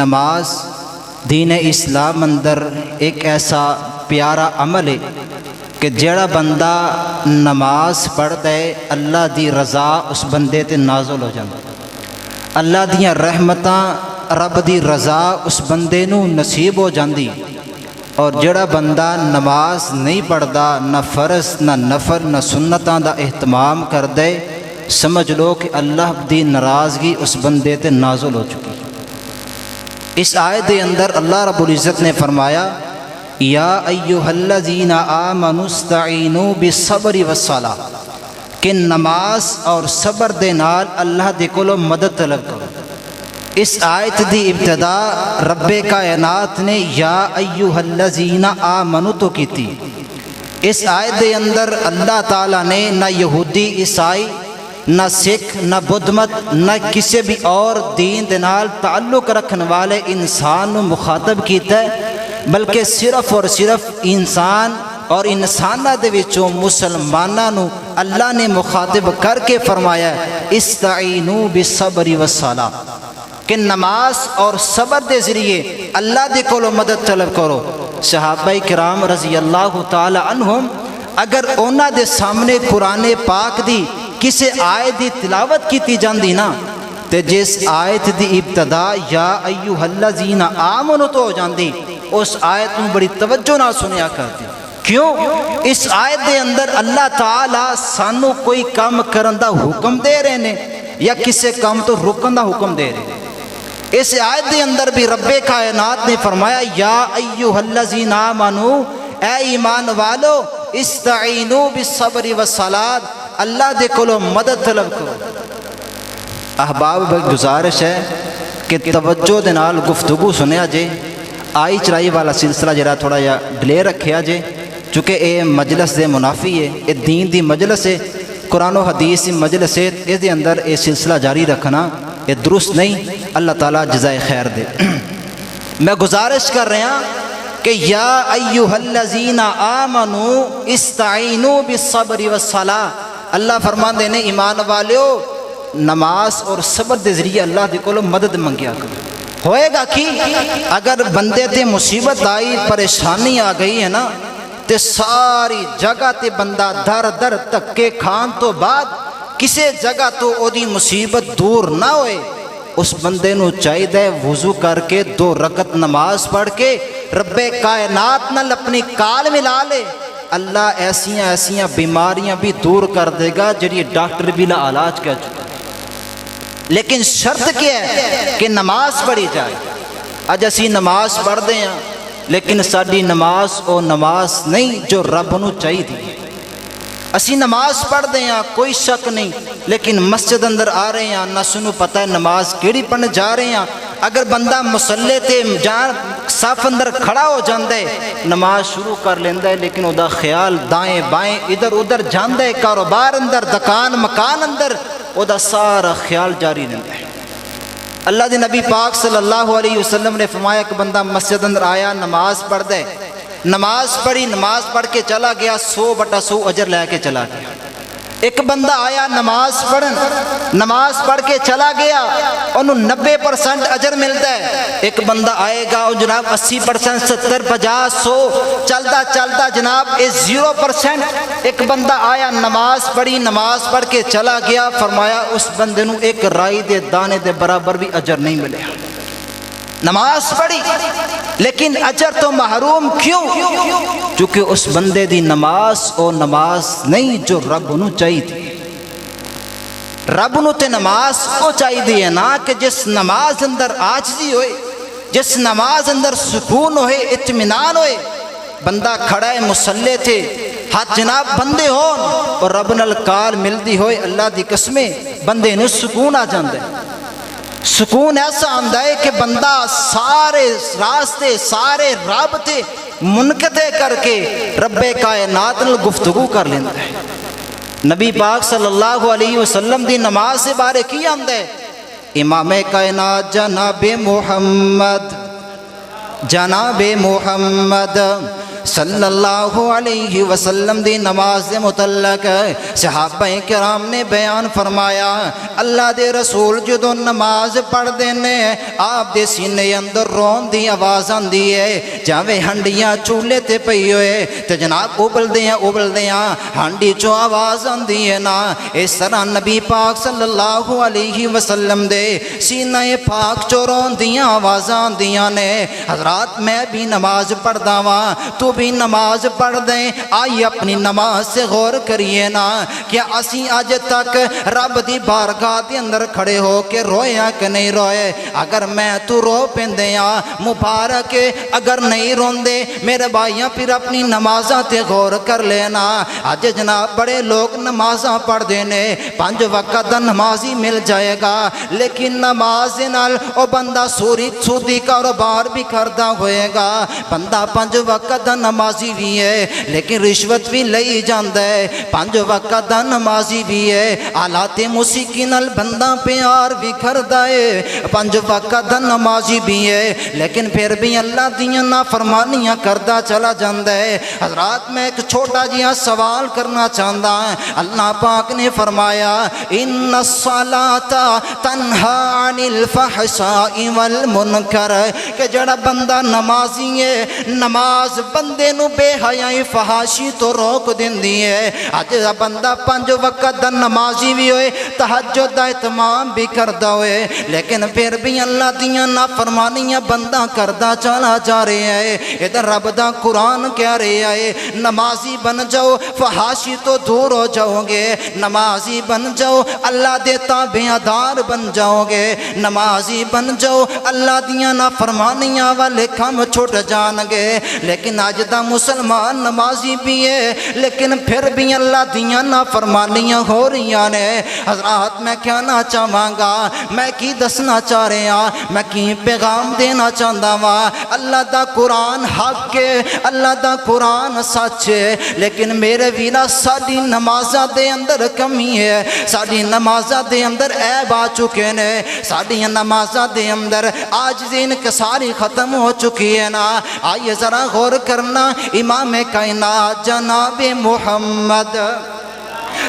نماز دین اسلام اندر ایک ایسا پیارا عمل ہے کہ جڑا بندہ نماز پڑھتا ہے اللہ دی رضا اس بندے تے نازل ہو جاتی، اللہ دیاں رحمتاں رب دی رضا اس بندے نو نصیب ہو جاندی۔ اور جڑا بندہ نماز نہیں پڑھدا، نہ فرض نہ نفل نہ سنتاں دا اہتمام کردے، سمجھ لو کہ اللہ دی ناراضگی اس بندے تے نازل ہو چکی۔ اس آیت دے اندر اللہ رب العزت نے فرمایا یا ایھا الذین آمنوا استعینوا بالصبر والصلاۃ، کہ نماز اور صبر دے نال اللہ دے کولوں مدد طلب کرو۔ اس آیت دی ابتدا رب کائنات نے یا ایھا الذین آمنوا تو کی تھی۔ اس آیت دے اندر اللہ تعالیٰ نے نہ یہودی عیسائی نہ سکھ نہ بدھ مت نہ کسی بھی اور دین دے نال تعلق رکھنے والے انسان نو مخاطب کیتا ہے، بلکہ صرف اور صرف انسان اور انساناں دے وچوں مسلماناں نو اللہ نے مخاطب کر کے فرمایا استعینوا بالصبر والصلاۃ، کہ نماز اور صبر دے ذریعے اللہ دے کولوں مدد طلب کرو۔ صحابہ کرام رضی اللہ تعالی عنہم اگر انہاں دے سامنے قرآن پاک دی کسی آیت دی تلاوت کیتی جاندی نا تے جس آیت دی ابتدا یا ایھا الذین آمنوا تو ہو جاندی، اس آیت نو بڑی توجہ نہ سنیا کرتی۔ کیوں؟ اس آیت دے اندر اللہ تعالی سانو کوئی کام کرن دا حکم دے رہے نے یا کسی کام تو رکن دا حکم دے رہے۔ اس آیت دے اندر بھی رب کائنات نے فرمایا یا ایھا الذین آمنوا، اے ایمان والو، استعینوا بالصبر والصلاۃ، اللہ دے کولوں مدد طلب کرو۔ احباب گزارش ہے کہ توجہ دے نال گفتگو سنیا جے، آئی چرائی والا سلسلہ جڑا تھوڑا جا ڈلے رکھیا جے، چونکہ اے مجلس دے منافی ہے، اے دین دی مجلس ہے، قرآن و حدیث دی مجلس ہے، اس دے اندر اے سلسلہ جاری رکھنا یہ درست نہیں۔ اللہ تعالیٰ جزائے خیر دے۔ میں گزارش کر رہا ہوں کہ یا ایھا الذین آمنوا استعینوا بالصبر والصلاۃ، اللہ فرماندے نے ایمان والیو نماز اور صبر دے ذریعے اللہ دے کولوں مدد منگیا کرو۔ ہوئے گا کی اگر بندے تے مصیبت آئی، پریشانی آ گئی ہے نا، تے ساری جگہ تے بندہ در در تکے کھان تو بعد کسے جگہ تو او دی مصیبت دور نہ ہوئے، اس بندے نو چاہیے وضو کر کے 2 رکعت نماز پڑھ کے رب کائنات نال اپنی کال ملا لے، اللہ ایسیاں ایسیاں بیماریاں بھی دور کر دے گا جڑی ڈاکٹر بھی لا علاج کر چکا۔ لیکن شرط کیا ہے کہ نماز پڑھی جائے۔ اج اسی نماز پڑھ دے ہیں لیکن ساری نماز او نماز نہیں جو رب نو چاہیے۔ اسی نماز پڑھ دے ہیں کوئی شک نہیں، لیکن مسجد اندر آ رہے ہیں نہ سنو پتہ ہے نماز کیڑی پڑھنے جا رہے ہیں۔ اگر بندہ مصلی تے جان صف اندر کھڑا ہو جاندے نماز شروع کر لیندہ ہے، لیکن او دا خیال دائیں بائیں ادھر ادھر جاندہ ہے، کاروبار اندر دکان مکان اندر او دا سارا خیال جاری رہتا ہے۔ اللہ دے نبی پاک صلی اللہ علیہ وسلم نے فرمایا کہ بندہ مسجد اندر آیا نماز پڑھ دے، نماز پڑھی، نماز پڑھ کے چلا گیا، 100/100 اجر لے کے چلا گیا۔ ایک بندہ آیا نماز پڑھن، نماز پڑھ کے چلا گیا، انہوں 90% اجر ملتا ہے۔ ایک بندہ آئے گا اور جناب 80%، 70، 50، 100 چلتا چلتا جناب 0%۔ ایک بندہ آیا نماز پڑھی، نماز پڑھ کے چلا گیا، فرمایا اس بندے نو ایک رائی دے دانے دے برابر بھی اجر نہیں ملے۔ نماز پڑھی لیکن اجر تو محروم، کیوں؟ چونکہ اس بندے دی نماز او نماز نہیں جو رب نو چاہیے تھی۔ رب نو تے نماز او چاہیے نا کہ جس نماز اندر عاجزی ہوئے، جس نماز اندر سکون ہوئے، اطمینان ہوئے، بندہ کھڑا ہے مصلی تے ہاتھ جناب بندے ہون اور رب نال کال ملدی ہوئے، اللہ دی قسمیں بندے نو سکون آ جاندے۔ سکون ایسا آندہ ہے کہ بندہ سارے راستے سارے رابطے منقطع کر کے رب کائنات نال گفتگو کر لیندہ ہے۔ نبی پاک صلی اللہ علیہ وسلم دی نماز سے بارے کی آندہ ہے، امام کائنات جناب محمد صلی اللہ علیہ وسلم دی نماز دے متعلق صحابہ کرام نے بیان فرمایا اللہ دے رسول جدو نماز پڑھ دینے آپ دے سینے اندر رون دی آواز آندی ہے جاوے ہنڈیاں چولے تے پئی ہوئے تے جناب ابل دیاں ہنڈی چو آواز آندی ہے نا اس طرح نبی پاک صلی اللہ علیہ وسلم دے سینہ پاک چو رون دیاں آواز آندیاں نے حضرات میں بھی نماز پڑھ داواں تو بھی نماز پڑھ دیں آئی اپنی نماز سے غور کریے نا کیا اسی آج تک رب دی بارگاہ دے اندر کھڑے ہو کے رویا کہ نہیں روئے اگر میں تو رو پیندیاں مبارک اگر نہیں روندے میرے بھائیاں پھر اپنی نمازاں تے غور کر لینا آج جناب بڑے لوگ نمازاں پڑھ دینے 5 وقت دا نمازی مل جائے گا لیکن نماز نال او بندہ سودی کاروبار بھی کردہ ہوئے گا بندہ 5 وقت دا نمازی بھی ہے لیکن رشوت بھی لئی جاندہ ہے 5 وقت دا نمازی بھی ہے آلات موسیقی نال بندہ پیار بھی کردہ ہے 5 وقت دا نمازی بھی ہے لیکن پھر بھی اللہ دیاں نافرمانیاں کردہ چلا جاندہ ہے حضرات میں ایک چھوٹا جیا سوال کرنا چاہتا ہے اللہ پاک نے فرمایا ان الصلاة تنہا عن الفحشاء والمنکر کہ جڑا بندہ نمازی ہے نماز بندے نو بے حیائی فحاشی تو روک دین دی ہے آج بندہ 5 وقت دا نمازی بھی ہوئے تہجد دا اہتمام بھی کردہ ہوئے لیکن پھر بھی اللہ دیاں نافرمانیاں بندہ کردہ چلا جا رہے ہیں ادھر رب دا قرآن کہہ رہے ہیں نمازی بن جاؤ فحاشی تو دور ہو جاؤ گے نمازی بن جاؤ اللہ دے تابعدار بن جاؤ گے نمازی بن جاؤ اللہ دیاں نافرمانیاں والے کام چھوٹ جان گے لیکن آج دا مسلمان نمازی بھی ہے لیکن پھر بھی اللہ دیاں نافرمانیاں ہو رہی ہیں حضرات میں کہنا چاہواں گا میں کی دسنا چاہ رہے ہیں میں کی پیغام دینا چاہتا ہوں اللہ دا قرآن حق ہے اللہ دا قرآن سچ ہے لیکن میرے ویرا ساڑی نمازہ دے اندر کمی ہے ساڑی نمازہ دے اندر عیب آ چکے نے ساڑی نمازہ دے اندر آج دین کے ساری ختم ہو چکی ہے نا آئیے ذرا غور کرنا امام کائنات جناب محمد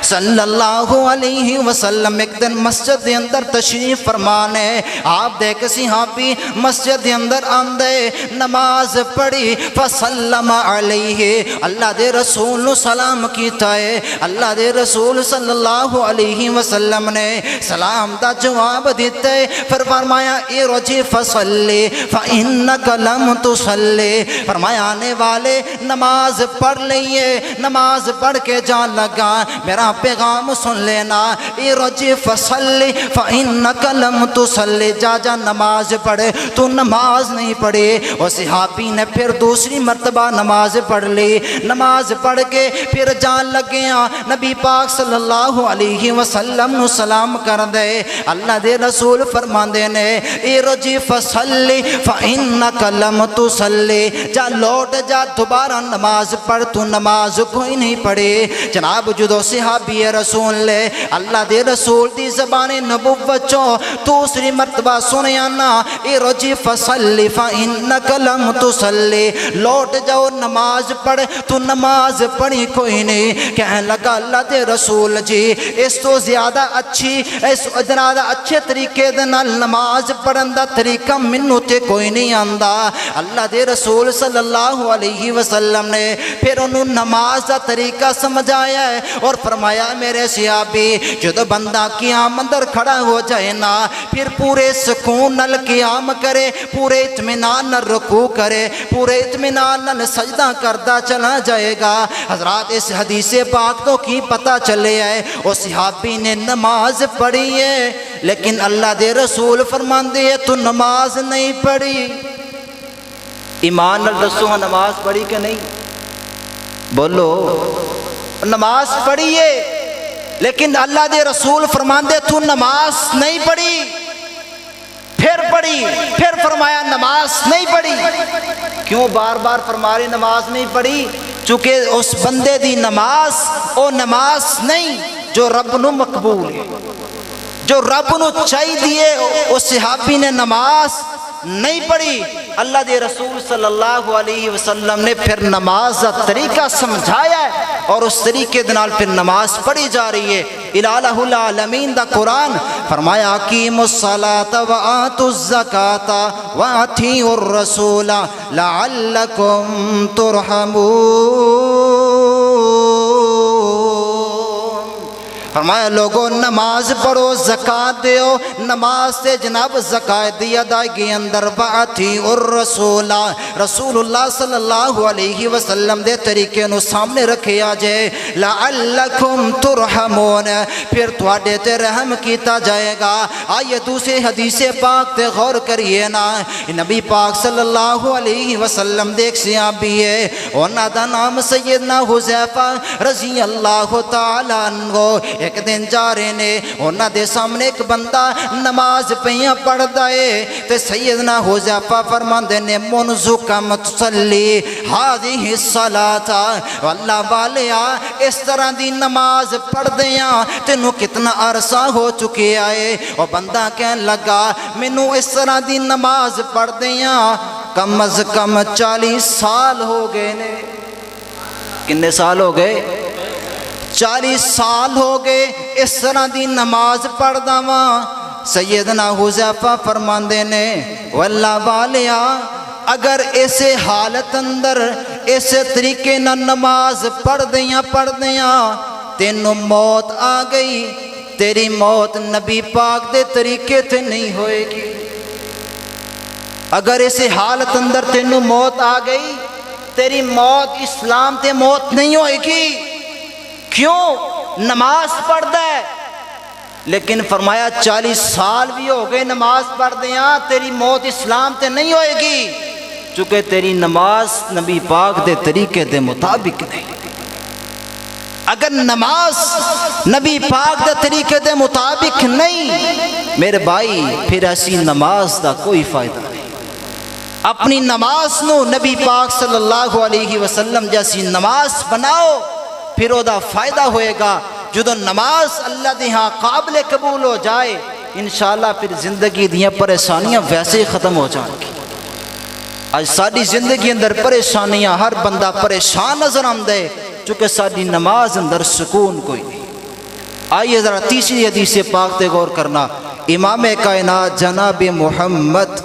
صلی اللہ علیہ وسلم ایک دن مسجد دے اندر تشریف فرمانے آپ دیکھ صحابی مسجد دے اندر آندے نماز پڑھی فسلم علیہ اللہ دے رسول نے سلام کیتا ہے اللہ دے رسول صلی اللہ علیہ وسلم نے سلام دا جواب دیتے پھر فرمایا ارجع فصلی فإنک لم تصلی فرمایا آنے والے نماز پڑھ لئیے نماز پڑھ کے جان لگا میرا پیغام سن لینا ارجع فصلی فإنک لم تصلی جا نماز پڑھے تو نماز نہیں پڑھی اور صحابی نے پھر دوسری مرتبہ نماز پڑھ لی نماز پڑھ کے پھر جان لگیا نبی پاک صلی اللہ علیہ وسلم نو سلام کر دے اللہ دے رسول فرماندے نے ارجع فصلی فإنک لم تصلی جا لوٹ جا دوبارہ نماز پڑھ تو نماز کوئی نہیں پڑھی جناب جدو صحابی رسول لے اللہ دے رسول دی زبان نبوت چو دوسری مرتبہ سنیا نا ارجع فصلی فإنک لم تصلی لوٹ جاؤ نماز پڑھ تو نماز پڑھی کوئی نہیں کہنے لگا اللہ دے رسول جی اس تو زیادہ اچھی اس زیادہ اچھے طریقے دے نال نماز پڑھن دا طریقہ منو تے کوئی نہیں آندا اللہ دے رسول صلی اللہ علیہ وسلم نے پھر انہوں نماز دا طریقہ سمجھایا ہے اور فرمایا میرے صحابی جدو بندہ قیام اندر کھڑا ہو جائے نا پھر پورے سکون نل قیام کرے پورے اطمینان نل رکوع کرے پورے اطمینان نل سجدہ کردہ چلا جائے گا حضرات اس حدیث پاک تو کی پتہ چلے ہے اس صحابی نے نماز پڑھی ہے لیکن اللہ دے رسول فرماندے ہے تو نماز نہیں پڑھی ایمان نال دسو نماز پڑھی کہ نہیں بولو نماز پڑھیے لیکن اللہ دے رسول فرماندے تو نماز نہیں پڑھی پھر پڑھی پھر فرمایا نماز نہیں پڑھی کیوں بار بار فرما رہے نماز نہیں پڑھی چونکہ اس بندے دی نماز او نماز نہیں جو رب نو مقبول ہے جو رب نو چاہی دیئے اس صحابی نے نماز نہیں پڑھی، اللہ دے رسول صلی اللہ علیہ وسلم نے پھر نماز کا طریقہ سمجھایا ہے اور اس طریقے دے نال پھر نماز پڑھی جا رہی ہے۔ الہ العالمین دا قرآن فرمایا اقیموا الصلاۃ وآتوا الزکاۃ واطیعوا الرسول لعلکم ترحمون۔ فرمایا لوگوں نماز پڑھو، زکاة دیو، نماز سے جناب زکاة دی ادائیگی اندر واطیعوا الرسول، رسول اللہ صلی اللہ علیہ وسلم دے طریقے نو سامنے رکھیا جائے، لعلکم ترحمون، پھر تواڈے تے رحم کیتا جائے گا۔ آئیے دوسرے حدیث پاک تے غور کریے نا، نبی پاک صلی اللہ علیہ وسلم دیکھ صحابی ہے، انہاں دا نام سیدنا حذیفہ رضی اللہ تعالیٰ عنہ، ایک دن جا رہے نے، انہاں دے سامنے ایک بندہ نماز پہیاں پڑھ دائے تے سیدنا حذیفہ فرماندے نے منذ کم تصلی ہذہ الصلاۃ، اللہ والیا اس طرح دی نماز پڑھ دیاں تینو کتنا عرصہ ہو چکے آئے؟ اور بندہ کہنے لگا مینوں اس طرح دی نماز پڑھ دیاں کم از کم 40 سال ہو گئے نے۔ کنے سال ہو گئے؟ 40 سال ہو گئے اس طرح دی نماز پڑھ داواں۔ سیدنا حذیفہ فرماندے نے واللہ والیا اگر اسے حالت اندر اسے طریقے نہ نماز پڑھ دیاں تینوں موت آ گئی، تیری موت نبی پاک دے طریقے تے نہیں ہوئے گی۔ اگر اسے حالت اندر تینوں موت آ گئی، تیری موت اسلام تے موت نہیں ہوئے گی۔ کیوں؟ نماز پڑھ دے۔ لیکن فرمایا 40 سال بھی ہو گئے نماز پڑھ دیاں، تیری موت اسلام تے نہیں ہوئے گی، چونکہ تیری نماز نبی پاک دے طریقے دے مطابق نہیں۔ اگر نماز نبی پاک دے طریقے دے مطابق نہیں میرے بھائی، پھر ایسی نماز دا کوئی فائدہ نہیں۔ اپنی نماز نو نبی پاک صلی اللہ علیہ وسلم جیسی نماز بناؤ، پھر او دا فائدہ ہوئے گا۔ جدو نماز اللہ دی ہاں قابل قبول ہو جائے انشاءاللہ پھر زندگی دیاں پریشانیاں ویسے ہی ختم ہو جائیں گی۔ آج ساری زندگی اندر پریشانیاں، ہر بندہ پریشان نظر آمدے چونکہ ساری نماز اندر سکون کوئی نہیں۔ آئیے ذرا تیسری حدیث پاک تے غور کرنا، امام کائنات جناب محمد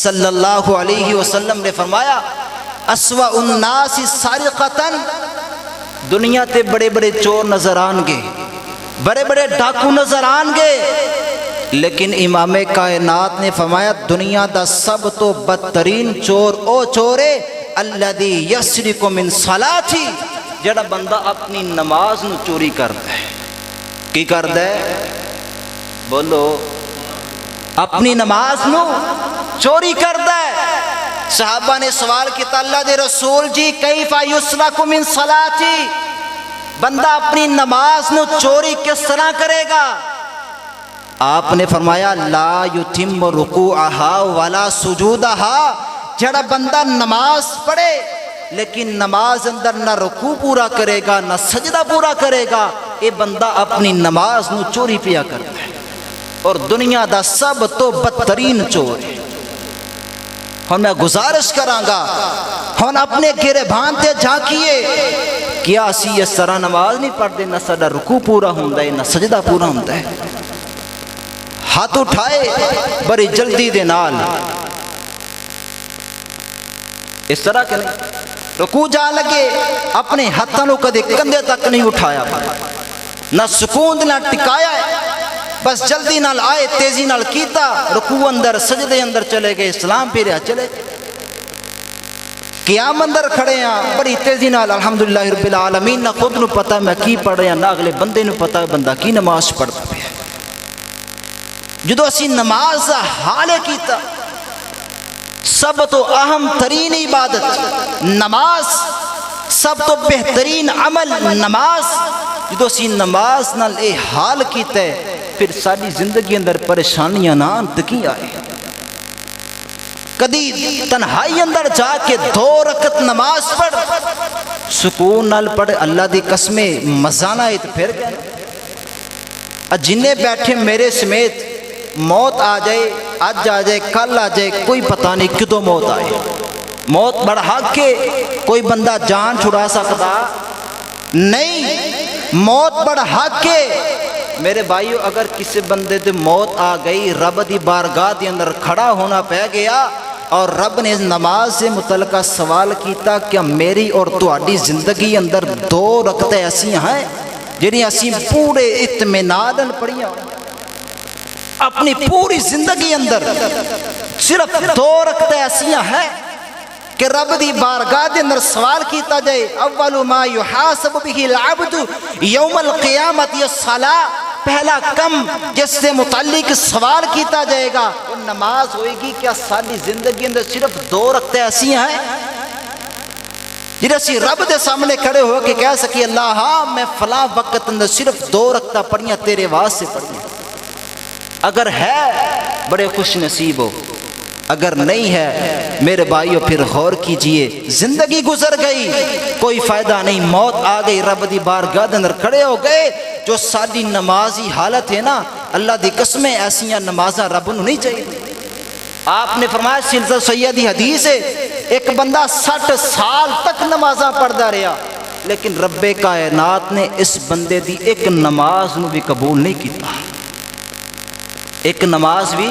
صلی اللہ علیہ وسلم نے فرمایا اسوأ الناس سارقتاً، دنیا تے بڑے بڑے چور نظر آنگے، بڑے بڑے ڈاکو نظر آنگے، لیکن امام کائنات نے فرمایا دنیا دا سب تو بدترین چور او چورے الذی یسرق من صلاتی، جڑا بندہ اپنی نماز نو چوری کرتا ہے۔ کی کرتا ہے؟ بولو، اپنی نماز نو چوری کرتا ہے۔ صحابہ نے سوال کیا اللہ دے رسول جی کیف یسرق من صلاتی، بندہ اپنی نماز نو چوری کس طرح کرے گا؟ آپ نے فرمایا لا یتم رکوعہا ولا سجودہا، جڑا بندہ نماز پڑھے لیکن نماز اندر نہ رکوع پورا کرے گا نہ سجدہ پورا کرے گا، اے بندہ اپنی نماز نو چوری پیا کرتا ہے اور دنیا دا سب تو بدترین چور ہے۔ ہم میں گزارش کرانگا ہم اپنے گریبان تے جھانکیے، کیا اسی اس طرح نماز نہیں پڑھتے، نہ ساڈا رکوع پورا ہوندا ہے نہ سجدہ پورا ہوندا ہے۔ ہاتھ اٹھائے بڑی جلدی دے نال، اس طرح کہ نہیں رکوع جا لگے اپنے ہاتھوں نو کدے کندھے تک نہیں اٹھایا، نہ سکون نہ ٹکایا ہے، بس جلدی نال آئے تیزی نال کیتا، رکوع اندر سجدے اندر چلے گئے، اسلام پھیریا چلے قیام اندر کھڑے ہیں بڑی تیزی نال الحمدللہ رب العالمین، نہ خود نو پتا میں کی پڑھ رہا نہ اگلے بندے نو پتا بندہ کی نماز پڑھتا پیا۔ جدو اسی نماز دا حالے کیتا، سب تو اہم ترین عبادت نماز، سب تو بہترین عمل نماز، جدو اسی نماز نال اے حال کیتا ہے پھر ساری زندگی اندر پریشانیاں نہ تکی آئے۔ کدی تنہائی اندر جا کے 2 رکعت نماز پڑھ، سکون نال پڑھ، اللہ دی قسمیں مزہ نہ آئے پھر گئے۔ جنہیں بیٹھے میرے سمیت موت آ جائے آج آ جائے کل آ جائے کوئی پتہ نہیں کدوں موت آئے. موت بڑا حق کے کوئی بندہ جان چھڑا سکتا نہیں. موت بڑا حق کے میرے بھائیو. اگر کسی بندے تے موت آ گئی رب دی بارگاہ دے اندر کھڑا ہونا پہ گیا اور رب نے نماز سے متعلقہ سوال کیتا کہ میری اور تہاڈی زندگی اندر 2 رکعتیں ایسی ہیں جنہیں اسی پورے اطمینان نال پڑھیاں اپنی پوری زندگی اندر صرف 2 رکعتیں ایسی ہیں کہ رب دی بارگاہ دے اندر سوال کیتا جائے اول ما یحاسب به العبد یوم القیامت الصلاۃ. پہلا کم جس سے متعلق سوال کیتا جائے گا وہ نماز ہوئے گی. کیا ساری زندگی اندر صرف 2 رکعتیں ایسی ہیں جنہیں اسی رب دے سامنے کھڑے ہو کے کہہ سکی اللہ ہاں میں فلاں وقت اندر صرف 2 رکعتیں پڑھیاں تیرے واسطے پڑھیاں؟ اگر ہے بڑے خوش نصیب ہو، اگر نہیں ہے میرے بھائیو پھر غور کیجئے. زندگی گزر گئی کوئی فائدہ نہیں، موت آ گئی، رب دی بارگاہ دے اندر کھڑے ہو گئے. جو ساری نمازی حالت ہے نا اللہ دی قسمیں ایسیاں نمازاں رب نو نہیں چاہیے. آپ نے فرمایا سلسلہ سیدی حدیث ہے ایک بندہ 60 سال تک نمازاں پڑھتا رہا لیکن رب کائنات نے اس بندے دی ایک نماز نو بھی قبول نہیں کیتا. ایک نماز بھی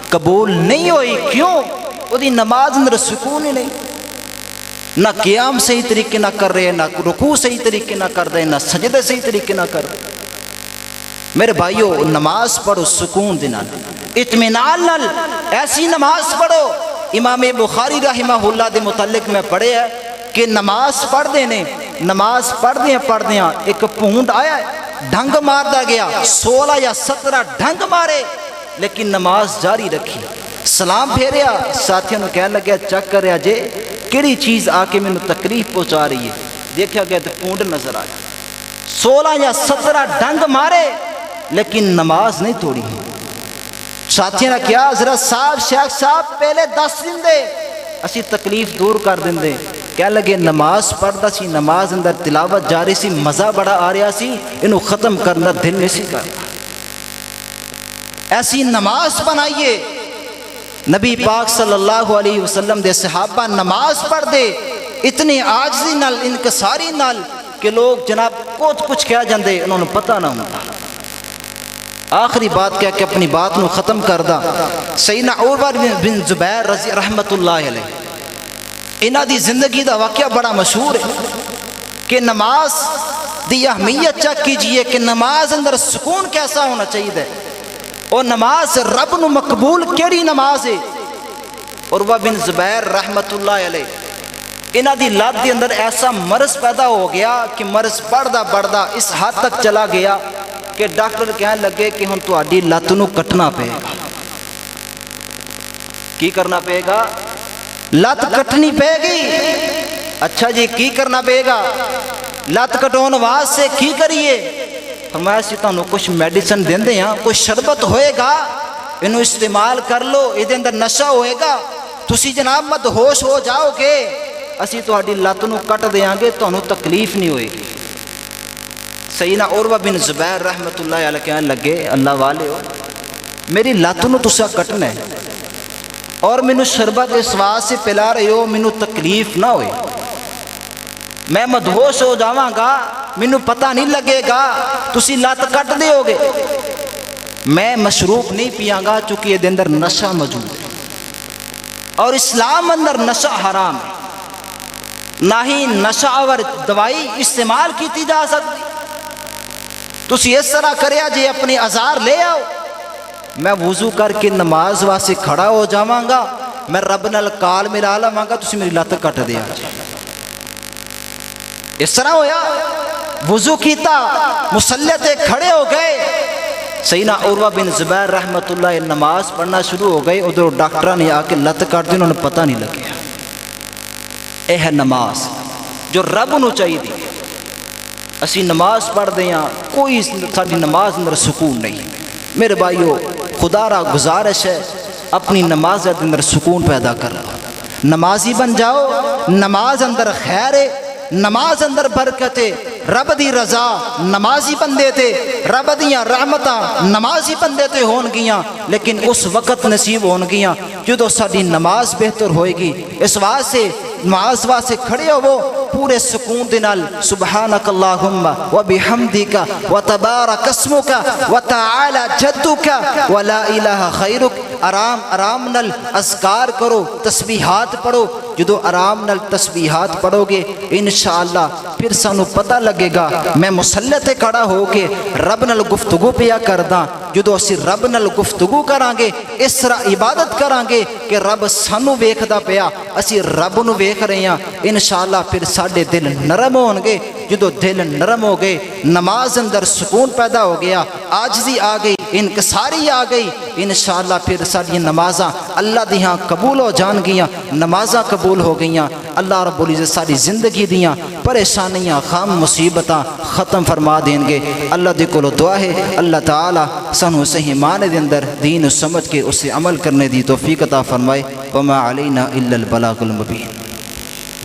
قبول نہیں ہوئی. کیوں؟ وہ دی نماز اندر سکون ہی نہیں. نہ قیام صحیح طریقے نہ کر رہے، نہ رکوع صحیح طریقے نہ کر رہے، نہ سجدے صحیح طریقے نہ کر رہے. میرے بھائیو نماز پڑھو سکون دے نال، اطمینان نال. ایسی نماز پڑھو. امام بخاری رحمہ اللہ دے متعلق میں پڑھے ہے کہ نماز پڑھ دینے، نماز پڑھ دیاں ایک پونڈ آیا ڈھنگ ماردا گیا، 16 یا 17 ڈھنگ مارے لیکن نماز جاری رکھی. سلام پھیریا، ساتھیوں نے کہنے لگا چیک کریا جے کیڑی چیز آ کے مینوں تکلیف پہنچا رہی ہے. دیکھا گیا تو پونڈ نظر آیا. 16 یا 17 ڈھنگ مارے لیکن نماز نہیں توڑی. ساتھیوں نے کیا حضرت صاحب شیخ صاحب پہلے 10 دن دے اسی تکلیف دور کر دیں دے. کہنے لگے نماز پڑھتا سی، نماز اندر تلاوت جاری سی، مزہ بڑا آ رہا سی، انہوں ختم کرنا دل نہیں سی کرنا. ایسی نماز بنائیے. نبی پاک صلی اللہ علیہ وسلم دے صحابہ نماز پڑھ دے اتنی عاجزی نال انکساری نال کہ لوگ جناب کچھ کہہ جاندے انہوں نے پتہ نہ ہوتا. آخری بات کہہ کے اپنی بات نو ختم کردہ. سیدنا عروہ بن زبیر رضی رحمت اللہ علیہ انہاں دی زندگی دا واقعہ بڑا مشہور ہے کہ نماز دی اہمیت چیک کیجئے کہ نماز اندر سکون کیسا ہونا چاہیے اور نماز رب نو مقبول کیڑی نماز ہے. عروہ بن زبیر رحمت اللہ علیہ انہاں دی لات دے اندر ایسا مرض پیدا ہو گیا کہ مرض بڑھدا اس حد تک چلا گیا کہ ڈاکٹر کہنے لگے کہ ہن تہاڈی لات نو کٹنا پے گا. کی کرنا پے گا؟ لات کٹنی پے گی. اچھا جی کی کرنا پے گا؟ لات کٹون واسطے کی کریے؟ فرمایا سی تانوں کچھ میڈیسن دیندے ہاں، کوئی شربت ہوئے گا انہوں استعمال کر لو، یہ دے اندر نشہ ہوئے گا، تسی جناب مدہوش ہو جاؤ گے، اسی تہاڈی لات نو کٹ دیاں گے، تانوں تکلیف نہیں ہوئے گی. سیدنا عروہ بن زبیر رحمت اللہ علیہ کہنے لگے اللہ والے ہو میری لات نو تسا کٹنا ہے اور مینوں شربت اس واسطے پلا رہے ہو مینوں تکلیف نہ ہوئے، میں مدہوش ہو جاواں گا، مینوں پتہ نہیں لگے گا، تسی لات کٹ دیو گے. میں مشروب نہیں پیاں گا چونکہ یہ دے اندر نشہ موجود ہے اور اسلام اندر نشہ حرام ہے. نہ ہی نشہ اور دوائی استعمال کیتی جا سکتی. تسی اس طرح کریا جی اپنی ازار لے آؤ، میں وضو کر کے نماز واسطے کھڑا ہو جاواں گا، میں رب نال کال ملا لواں گا، تسی میری لات کٹ دیا جی. اس طرح ہویا وضو کیتا مصلی تے کھڑے ہو گئے. سیدنا عروہ بن زبیر رحمت اللہ نماز پڑھنا شروع ہو گئے. ادھر ڈاکٹر نے آ کے لت کٹ دی، انہوں نے پتہ نہیں لگیا. اے ہے نماز جو رب نو چاہیے دی. اسی نماز پڑھ دیاں کوئی ساری نماز اندر سکون نہیں. میرے بھائیو خدا را گزارش ہے اپنی نماز اندر سکون پیدا کر لو. نمازی بن جاؤ، نماز اندر خیر ہے، نماز اندر برکت ہے. رب دی رضا نمازی بندے تے رب دیاں رحمتاں نمازی بندے تے ہون گیاں لیکن اس وقت نصیب ہون گیاں جدو ساری نماز بہتر ہوئے گی اس واسطے نماز واسطے کھڑے ہو پورے سکون دے نال سبحانک اللہم و بحمدک و تبارک اسمک و تعالی جدک و لا الہ خیرک آرام آرام نال اذکار کرو تسبیحات پڑھو جدو آرام نال تسبیحات پڑھو گے انشاءاللہ پھر سانو پتہ لگے گا میں مصلی تے کھڑا ہو کے رب نال گفتگو پیا کرداں جدو اسی رب نال گفتگو کران گے اس طرح عبادت کران گے کہ رب سانو ویکھدا پیا اسی رب نو ویکھ رہے ہیں انشاءاللہ پھر ساڈے دل نرم ہون گے جدو دل نرم ہو گئے نماز اندر سکون پیدا ہو گیا عاجزی آ گئی انکساری آ گئی انشاءاللہ پھر ساری نمازاں اللہ دیاں قبول ہو جان گیاں نمازاں قبول ہو گئیاں اللہ رب العزت ساری زندگی دیاں پریشانیاں خام مصیبتاں ختم فرما دیں گے اللہ دی کولو دعا ہے اللہ تعالی سانو صحیح معنی دے اندر دین سمجھ کے اسے عمل کرنے دی توفیق عطا فرمائے وما علینا الا البلاغ المبین